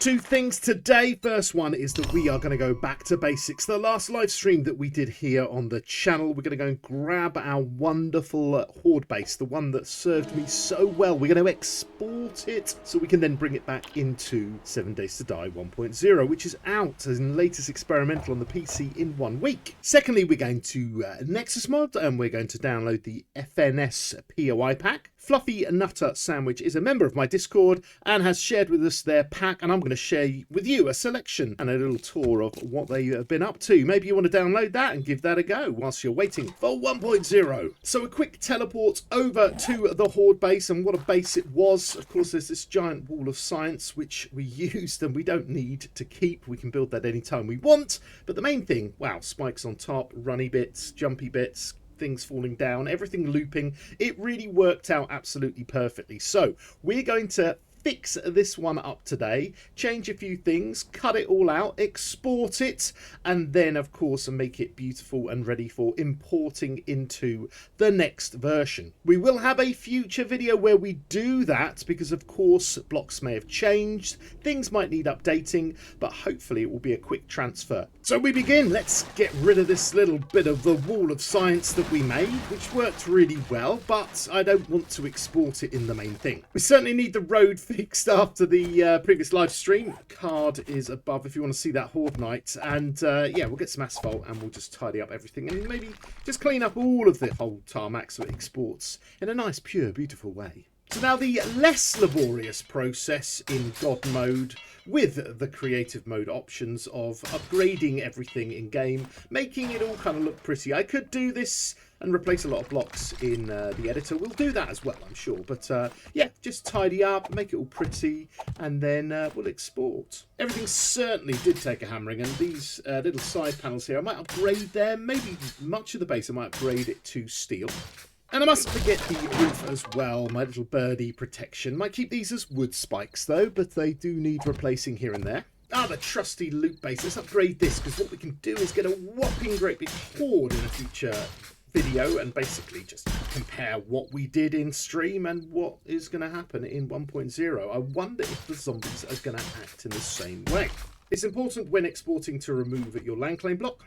Two things today. First one is that we are going to go back to basics. The last live stream that we did here on the channel, we're going to go and grab our wonderful Horde Base, the one that served me so well. We're going to export it so we can then bring it back into 7 Days to Die 1.0, which is out as in latest experimental on the PC in 1 week. Secondly, we're going to Nexus mod and we're going to download the FNS POI Pack. Fluffy Nutter Sandwich is a member of my Discord and has shared with us their pack, and I'm going to share with you a selection and a little tour of what they have been up to. Maybe you want to download that and give that a go whilst you're waiting for 1.0. So a quick teleport over to the Horde Base, and what a base it was. Of course, there's this giant wall of science which we used and we don't need to keep. We can build that anytime we want. But the main thing, wow, spikes on top, runny bits, jumpy bits, things falling down, everything looping. It really worked out absolutely perfectly. So we're going to fix this one up today, change a few things, cut it all out, export it, and then of course make it beautiful and ready for importing into the next version. We will have a future video where we do that because of course blocks may have changed, things might need updating, but hopefully it will be a quick transfer. So we begin. Let's get rid of this little bit of the wall of science that we made, which worked really well, but I don't want to export it in the main thing. We certainly need the road fixed after the previous live stream. Card is above if you want to see that Horde night, and yeah, we'll get some asphalt and we'll just tidy up everything and maybe just clean up all of the whole tarmac so it exports in a nice, pure, beautiful way. So now the less laborious process in God mode with the creative mode options of upgrading everything in game, making it all kind of look pretty. I could do this and replace a lot of blocks in the editor. We'll do that as well, I'm sure. But yeah, just tidy up, make it all pretty, and then we'll export. Everything certainly did take a hammering, and these little side panels here, I might upgrade them. Maybe much of the base, I might upgrade it to steel. And I mustn't forget the roof as well, my little birdie protection. Might keep these as wood spikes though, but they do need replacing here and there. Ah, the trusty loot base. Let's upgrade this, because what we can do is get a whopping great big horde in a future video and basically just compare what we did in stream and what is going to happen in 1.0. I wonder if the zombies are going to act in the same way. It's important when exporting to remove your land claim block.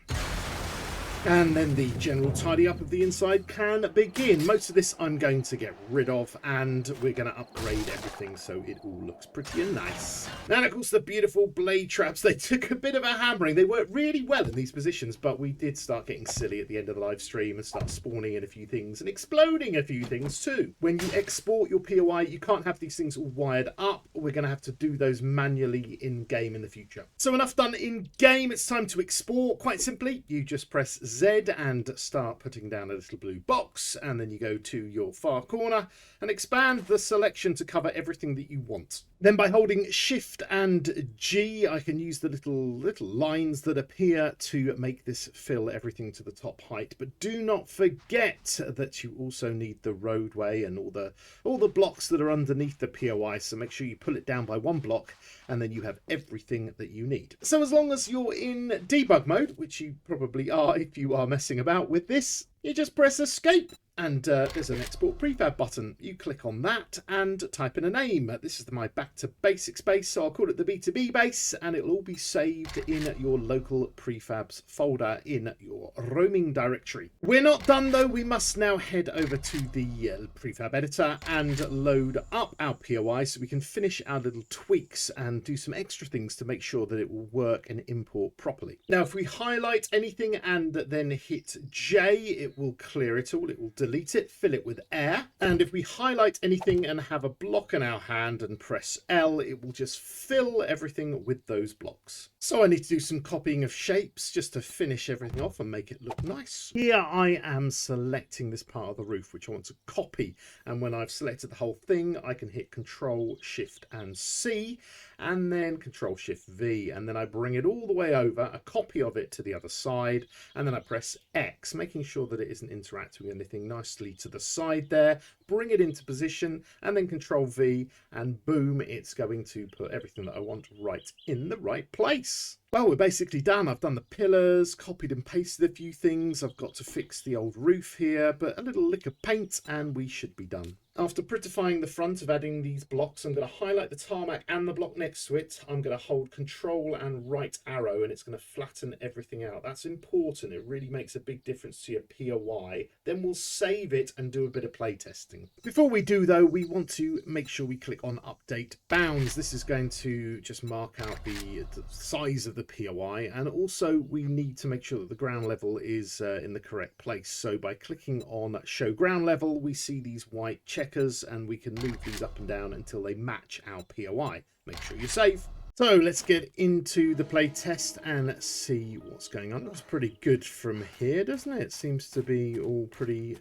And then the general tidy up of the inside can begin. Most of this I'm going to get rid of, and we're going to upgrade everything so it all looks pretty and nice. And of course the beautiful blade traps, they took a bit of a hammering. They worked really well in these positions, but we did start getting silly at the end of the live stream and start spawning in a few things and exploding a few things too. When you export your POI, you can't have these things all wired up. We're going to have to do those manually in game in the future. So enough done in game. It's time to export. Quite simply, you just press Z and start putting down a little blue box, and then you go to your far corner and expand the selection to cover everything that you want. Then by holding Shift and G, I can use the little lines that appear to make this fill everything to the top height. But do not forget that you also need the roadway and all the blocks that are underneath the POI. So make sure you pull it down by one block, and then you have everything that you need. So as long as you're in debug mode, which you probably are if you are messing about with this, you just press escape. And there's an export prefab button. You click on that and type in a name. This is my back to basics base, so I'll call it the B2B base, and it'll all be saved in your local prefabs folder in your roaming directory. We're not done though. We must now head over to the prefab editor and load up our POI so we can finish our little tweaks and do some extra things to make sure that it will work and import properly. Now, if we highlight anything and then hit J, it will clear it all. It will delete it, fill it with air. And if we highlight anything and have a block in our hand and press L, it will just fill everything with those blocks. So I need to do some copying of shapes just to finish everything off and make it look nice. Here I am selecting this part of the roof, which I want to copy. And when I've selected the whole thing, I can hit Control, Shift and C, and then Control, Shift, V. And then I bring it all the way over, a copy of it to the other side. And then I press X, making sure that it isn't interacting with anything, nicely to the side there, bring it into position, and then Control V, and boom, it's going to put everything that I want right in the right place. Well, we're basically done. I've done the pillars, copied and pasted a few things. I've got to fix the old roof here, but a little lick of paint and we should be done. After prettifying the front of adding these blocks, I'm going to highlight the tarmac and the block next to it. I'm going to hold control and right arrow and it's going to flatten everything out. That's important. It really makes a big difference to your POI. Then we'll save it and do a bit of play testing. Before we do though, we want to make sure we click on update bounds. This is going to just mark out the size of the POI, and also we need to make sure that the ground level is in the correct place. So by clicking on show ground level, we see these white checkers and we can move these up and down until they match our POI. Make sure you save. So let's get into the play test and see what's going on. Looks pretty good from here, doesn't it? It seems to be all pretty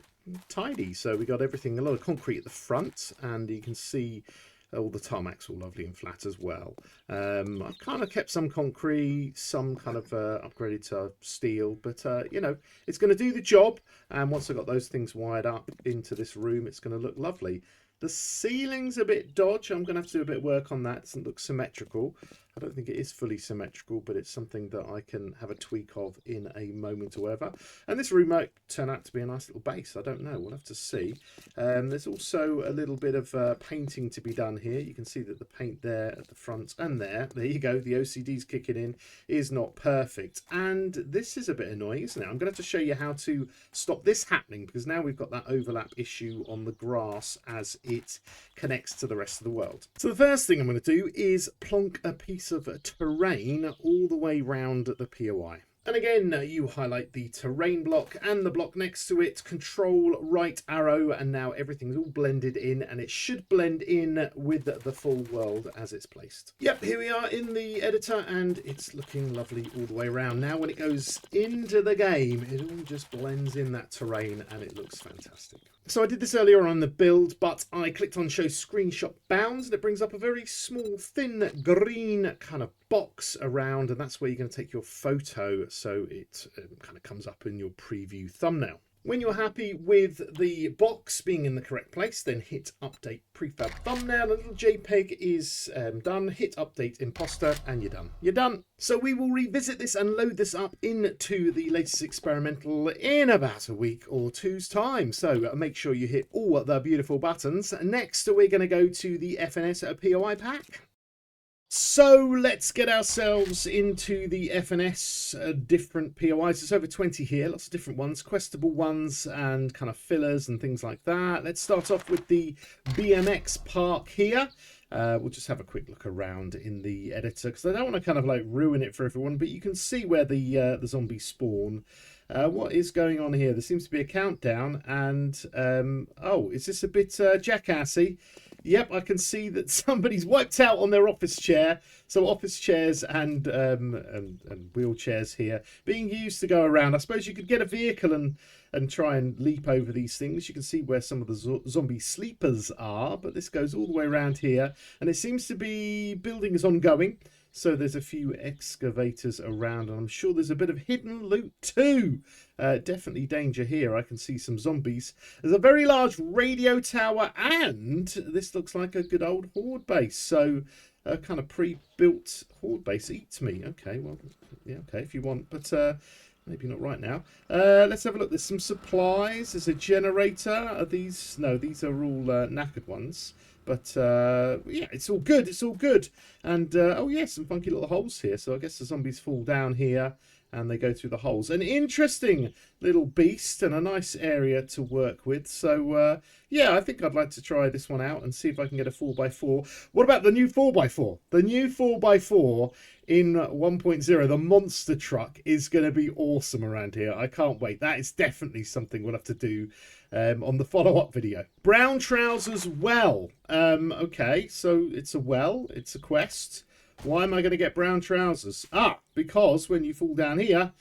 tidy. So we got everything, a lot of concrete at the front, and you can see all the tarmac's all lovely and flat as well. I've kind of kept some concrete, some kind of upgraded to steel, but you know, it's going to do the job. And once I've got those things wired up into this room, it's going to look lovely. The ceiling's a bit dodgy. I'm going to have to do a bit of work on that. It doesn't look symmetrical. I don't think it is fully symmetrical, but it's something that I can have a tweak of in a moment or whatever. And this room might turn out to be a nice little base. I don't know. We'll have to see. There's also a little bit of painting to be done here. You can see that the paint there at the front and there you go, the OCD's kicking in, is not perfect. And this is a bit annoying, isn't it? I'm going to have to show you how to stop this happening, because now we've got that overlap issue on the grass as it connects to the rest of the world. So the first thing I'm going to do is plonk a piece of terrain all the way round the POI. And again, you highlight the terrain block and the block next to it, control right arrow, and now everything's all blended in, and it should blend in with the full world as it's placed. Yep, here we are in the editor, and it's looking lovely all the way around. Now when it goes into the game, it all just blends in that terrain and it looks fantastic. So I did this earlier on the build, but I clicked on show screenshot bounds and it brings up a very small, thin, green kind of box around, and that's where you're going to take your photo, so it kind of comes up in your preview thumbnail. When you're happy with the box being in the correct place, then hit update prefab thumbnail. A little JPEG is done. Hit update imposter and you're done. You're done. So we will revisit this and load this up into the latest experimental in about a week or two's time. So make sure you hit all the beautiful buttons. Next, we're going to go to the FNS POI Pack. So let's get ourselves into the FNS different POIs. It's over 20 here, lots of different ones, questable ones and kind of fillers and things like that. Let's start off with the BMX park here. We'll just have a quick look around in the editor because I don't want to kind of like ruin it for everyone, but you can see where the zombies spawn. What is going on here? There seems to be a countdown and oh, is this a bit jackassy? Yep, I can see that somebody's wiped out on their office chair. So office chairs and wheelchairs here being used to go around. I suppose you could get a vehicle and try and leap over these things. You can see where some of the zombie sleepers are, but this goes all the way around here. And it seems to be building is ongoing. So there's a few excavators around, and I'm sure there's a bit of hidden loot too. Definitely danger here. I can see some zombies. There's a very large radio tower, and this looks like a good old horde base. So a kind of pre-built horde base. Eats me. Okay, well, yeah, okay, if you want, but maybe not right now. Let's have a look. There's some supplies. There's a generator. Are these? No, these are all knackered ones. But yeah, it's all good. It's all good. And oh yeah, some funky little holes here. So I guess the zombies fall down here and they go through the holes. An interesting little beast and a nice area to work with. So yeah, I think I'd like to try this one out and see if I can get a 4x4. What about the new 4x4? The new 4x4 in 1.0, the monster truck, is going to be awesome around here. I can't wait. That is definitely something we'll have to do on the follow-up video. Brown trousers well. Okay, so it's a well, it's a quest. Why am I going to get brown trousers? Ah, because when you fall down here,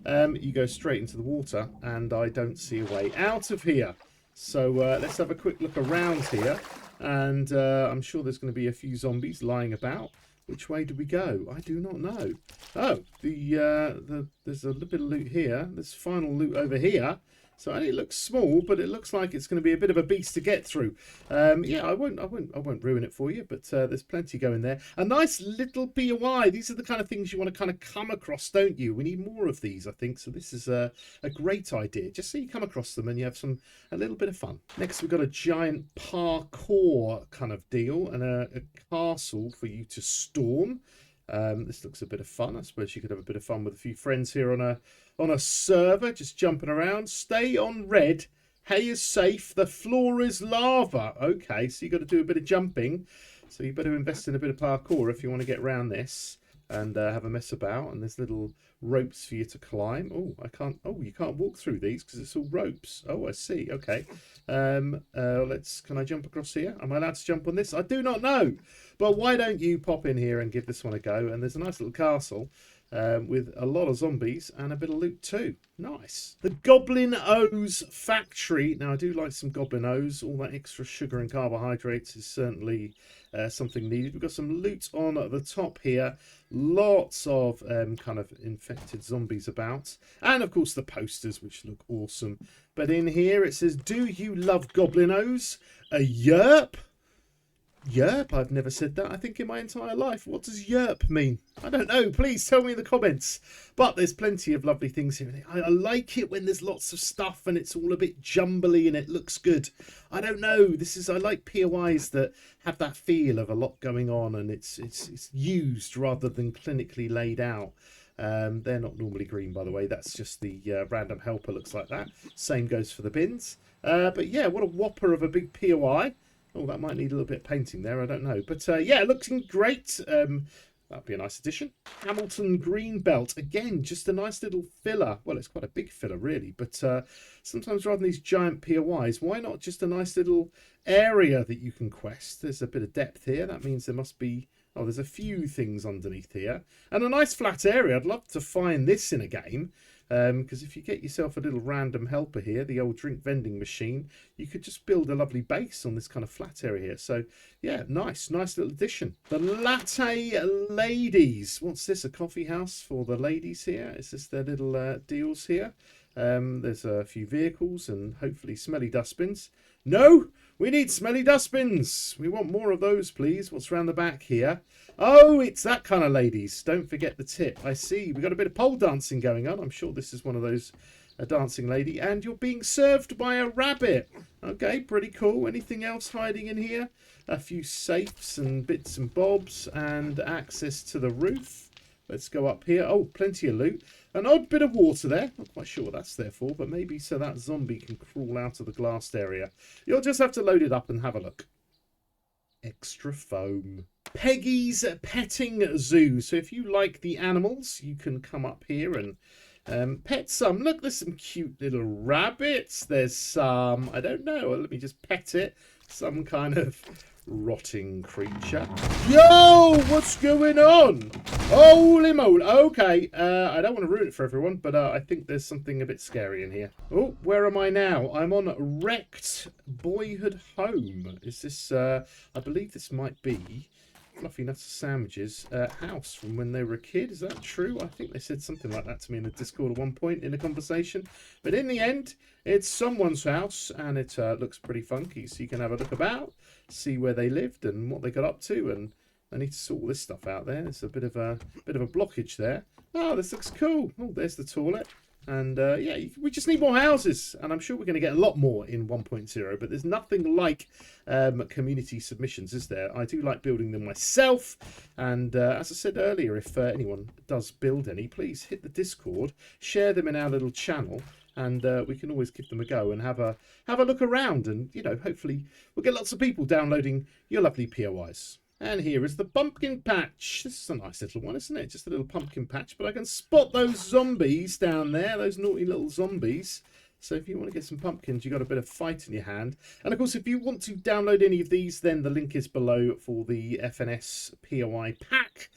you go straight into the water, and I don't see a way out of here. So let's have a quick look around here, and I'm sure there's going to be a few zombies lying about. Which way do we go? I do not know. Oh, there's a little bit of loot here. There's final loot over here. So it looks small, but it looks like it's going to be a bit of a beast to get through. Yeah, I won't ruin it for you, but there's plenty going there. A nice little POI. These are the kind of things you want to kind of come across, don't you? We need more of these, I think. So this is a great idea, just so you come across them and you have a little bit of fun. Next, we've got a giant parkour kind of deal and a castle for you to storm. This looks a bit of fun. I suppose you could have a bit of fun with a few friends here on a server, just jumping around. Stay on red. Hay is safe. The floor is lava. Okay, so you've got to do a bit of jumping. So you better invest in a bit of parkour if you want to get around this and have a mess about. And there's little ropes for you to climb. Oh, I can't. Oh, you can't walk through these because it's all ropes. Oh, I see. Okay. Can I jump across here? Am I allowed to jump on this? I do not know. But why don't you pop in here and give this one a go? And there's a nice little castle with a lot of zombies and a bit of loot too. Nice. The Goblin O's factory. Now, I do like some Goblin O's. All that extra sugar and carbohydrates is certainly something needed. We've got some loot on the top here. Lots of kind of infected zombies about. And, of course, the posters, which look awesome. But in here it says, do you love Goblin O's? A yerp? Yerp? I've never said that, I think, in my entire life. What does yerp mean? I don't know. Please tell me in the comments. But there's plenty of lovely things here. I like it when there's lots of stuff and it's all a bit jumbly and it looks good. I don't know. I like POIs that have that feel of a lot going on and it's used rather than clinically laid out. They're not normally green, by the way. That's just the random helper looks like that. Same goes for the bins. But yeah, what a whopper of a big POI. Oh, that might need a little bit of painting there. I don't know. But yeah, it looks great. That'd be a nice addition. Hamilton Greenbelt. Again, just a nice little filler. Well, it's quite a big filler, really. But sometimes rather than these giant POIs, why not just a nice little area that you can quest? There's a bit of depth here. That means there must be... Oh, there's a few things underneath here. And a nice flat area. I'd love to find this in a game. Because if you get yourself a little random helper here, the old drink vending machine, you could just build a lovely base on this kind of flat area here. So, yeah, nice little addition. The Latte Ladies. What's this, a coffee house for the ladies here? Is this their little deals here? There's a few vehicles and hopefully smelly dustbins. No, we need smelly dustbins. We want more of those, please. What's around the back here? Oh, it's that kind of ladies. Don't forget the tip. I see. We've got a bit of pole dancing going on. I'm sure this is one of those, a dancing lady. And you're being served by a rabbit. Okay, pretty cool. Anything else hiding in here? A few safes and bits and bobs and access to the roof. Let's go up here. Oh, plenty of loot. An odd bit of water there. Not quite sure what that's there for, but maybe so that zombie can crawl out of the glassed area. You'll just have to load it up and have a look. Extra foam. Peggy's Petting Zoo. So if you like the animals, you can come up here and pet some. Look, there's some cute little rabbits. There's some, I don't know, let me just pet it. Some kind of rotting creature. Yo, what's going on? Holy moly. Okay, I don't want to ruin it for everyone, but I think there's something a bit scary in here. Oh, where am I now? I'm on Wrecked Boyhood Home. Is this, I believe this might be Fluffy Nuts Sandwiches house from when they were a kid. Is that true? I think they said something like that to me in the Discord at one point in a conversation. But in the end, it's someone's house and it looks pretty funky. So you can have a look about, see where they lived and what they got up to. And I need to sort all this stuff out there. There's a bit of a blockage there. Oh, this looks cool. Oh, there's the toilet. And yeah, we just need more houses, and I'm sure we're going to get a lot more in 1.0, but there's nothing like community submissions, is there? I do like building them myself, and as I said earlier, if anyone does build any, please hit the Discord, share them in our little channel, and we can always give them a go and have a look around, and, you know, hopefully we'll get lots of people downloading your lovely POIs. And here is the pumpkin patch. This is a nice little one, isn't it? Just a little pumpkin patch. But I can spot those zombies down there, those naughty little zombies. So if you want to get some pumpkins, you've got a bit of fight in your hand. And of course, if you want to download any of these, then the link is below for the FNS POI Pack.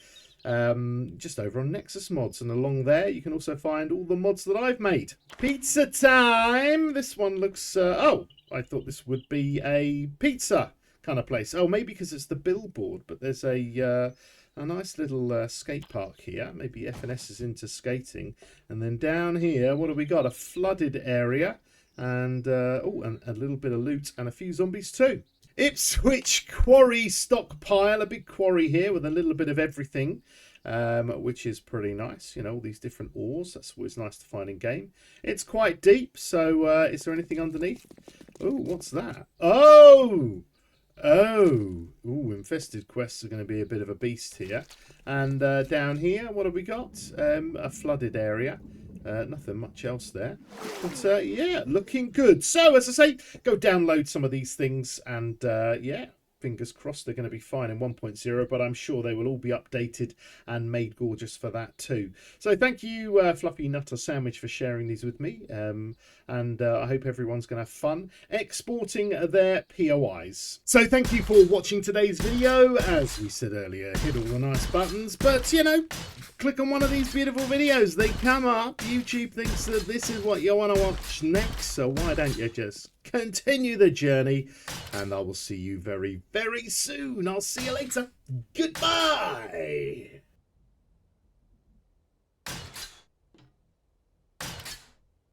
Just over on Nexus Mods. And along there, you can also find all the mods that I've made. Pizza time! This one looks... oh, I thought this would be a pizza kind of place. Oh, maybe because it's the billboard, but there's a nice little skate park here. Maybe FNS is into skating. And then down here, what have we got? A flooded area. And, oh, and a little bit of loot and a few zombies too. Ipswich Quarry Stockpile, a big quarry here with a little bit of everything, which is pretty nice. You know, all these different ores. That's always nice to find in game. It's quite deep, so is there anything underneath? Oh, what's that? Oh! Oh! Ooh, infested quests are going to be a bit of a beast here. And down here, what have we got? A flooded area. Nothing much else there. But yeah, looking good. So, as I say, go download some of these things and yeah, fingers crossed they're going to be fine in 1.0, but I'm sure they will all be updated and made gorgeous for that too. So thank you, Fluffy Nutter Sandwich, for sharing these with me. And I hope everyone's going to have fun exporting their POIs. So thank you for watching today's video. As we said earlier, hit all the nice buttons, but you know, click on one of these beautiful videos. They come up. YouTube thinks that this is what you want to watch next, so why don't you just continue the journey, and I will see you very, very soon. I'll see you later. Goodbye.